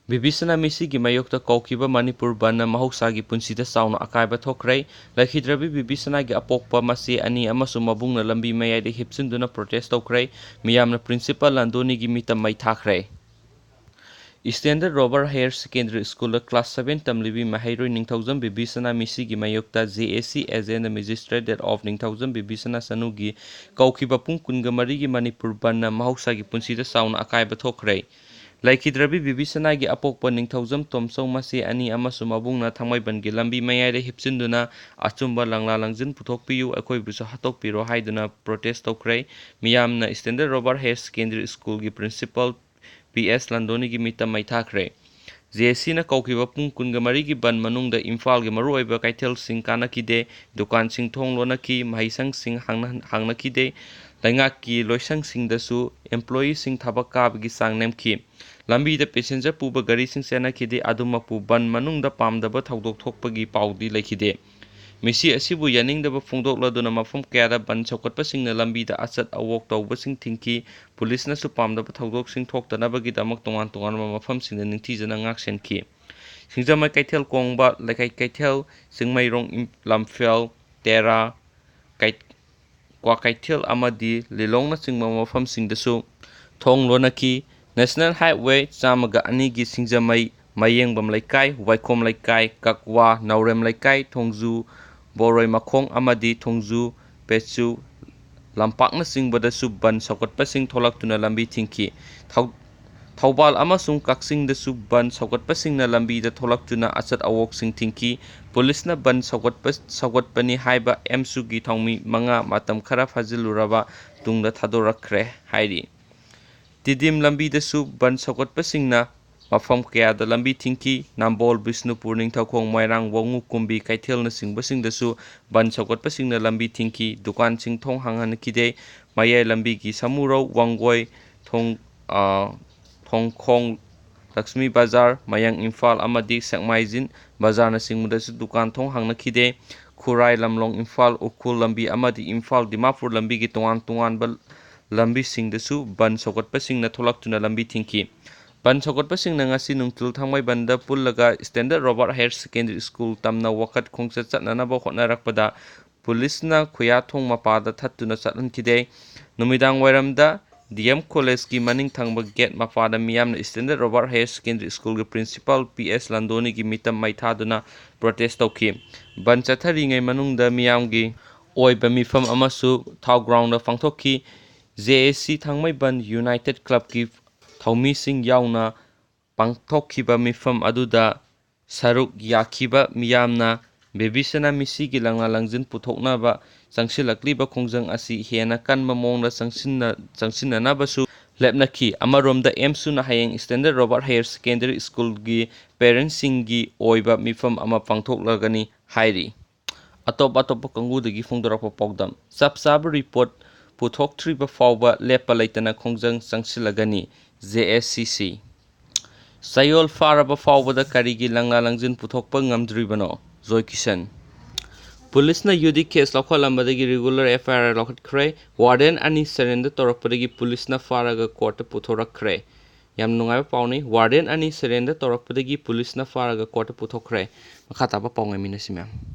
Babysana misi gi mayokta kौखिबा Manipur banna mahausa gi punsida sauna akaiba thokrai lakhidrabi Babysana gi apokpa masi ani amasung mabungna lambi mayai de hipsinduna protest tokrai miyamna principal landoni gi mitam mai thakrai Standard Robert Higher Secondary School class 7 tamlibi mahairoi ningthaujam Babysana misi gi mayokta JAC agent magistrate date of ningthaujam Babysana sanu gi kौखिबा pung kunga mari gi Manipur banna mahausa gi punsida sauna akaiba thokrai Laikhidrabi Babysana gi apokpa ningthaujam Tomsau masi ani amasung mabungna thangmaiban gi lambi mayai hipsinduna achumba langla langjin puthokpiyu akoibusu hatokpiro haiduna protest tokrai miyamna Standard Robert Higher Secondary School gi principal PS Landoni gi mitam mai thakre JC na kौखिबा pung kunga mari gi ban manungda Imphal gi maruoiba kaithel sing kanakide dukan sing thong lonaki mahisang sing hangnakide laingak ki loisang sing dasu employee sing thabak kab gi sang nemki lambi da passenger puba gari sing sena khide adumapu ban manungda pamdaba thaudok thokpagi paudi laikhide misi asibu yaning daba phungdokladuna mafam kayada ban chokatpa singna lambi da achat awok tawba sing thingki police na su pamdaba thaudok sing thoktanabagi damak tongan tongan mafam singna ningthijana ngaksenki singjamai kaithel kongba laikai kaithel singmairong lamphel tera kwa kaithel amadi lilongna singma mafam singdasu thong lonaki National Highway Chamaga Anigi Singjamai Mayengbam Laikai Waikom Laikai Kakwa Naurem Laikai Thongju Boroi Makhong Amadi Thongju Pechu Lampakna Singbadasu ban Saukatpa Sing Tholaktuna Lambi Thingki Thaubal amasung Kaksing da ban Saukatpa Singna Lambi da Tholaktuna Achat Awok Sing Thingki Police na ban Saukatpani Haiba Emsugi Thongmi Manga Matam Khara Faziluraba Tungda Thadorakhre Heiri Tidim lambi dasu ban sakotpa singna mafam kaya da lambi thingki Nambol Bisnupur Ningthaukhong Moirang Wangu Kumbi Kaithel na singba singdasu ban sakotpa singna lambi thingki dukan sing thong hanghanakide mayai lambi gi Samurau Wangoi Thongkhong Lakshmi Bazar Mayang Imphal amadi Sekmaijin Bazar na singmudasu dukan thong hangnakide Khurai Lamlong Imphal Ukhul lambi amadi Imphal Dimapur lambi gi tongan lambi singdasu ban sokotpa singna tholaktuna lambi thingki ban sokotpa singna ngasi nungtul thangmai banda pullaga Standard Robert Higher Secondary School tamna wakat khongsa chatnanaba hotnarakpada police na khuya thong mapada thattuna chathankide numidang wairamda DM College ki maning thangba gate mapada miyamna Standard Robert Higher Secondary School gi principal PS Landoni gi mitam maithaduna protest tawki ban chathari ngai manungda miyamgi oiba mifam amasu thau ground da phangthokki JAC Thangmaiban United Club ki Thaumi Sing Yauna Pangthokhiba mifam aduda saruk yakhiba miyamna Babysana misi gi langla langjin puthoknaba changsilakliba khongjang asi hena kanba mongda changsinnanabasu lepnaki amaromda emsu na hayeng Standard Robert Higher Secondary School gi parents singi oiba mifam ama pangthoklagani hairi atop kangudagi phongdorakpa paodam chapchaba report puthoktriba fawba lepa laitana khongjang changsilagani JSCC Sayol faraba fawbada karigi langla langjin puthokpa ngamdribano Joy Kishan Police na UD case lokholambadagi regular FIR lokhatkhrei warden ani surender torakpadagi police na faraga court puthorakhre yam nungaiba pauni warden ani surender torakpadagi police na faraga court puthokre makha taba pawngai minasi ma'am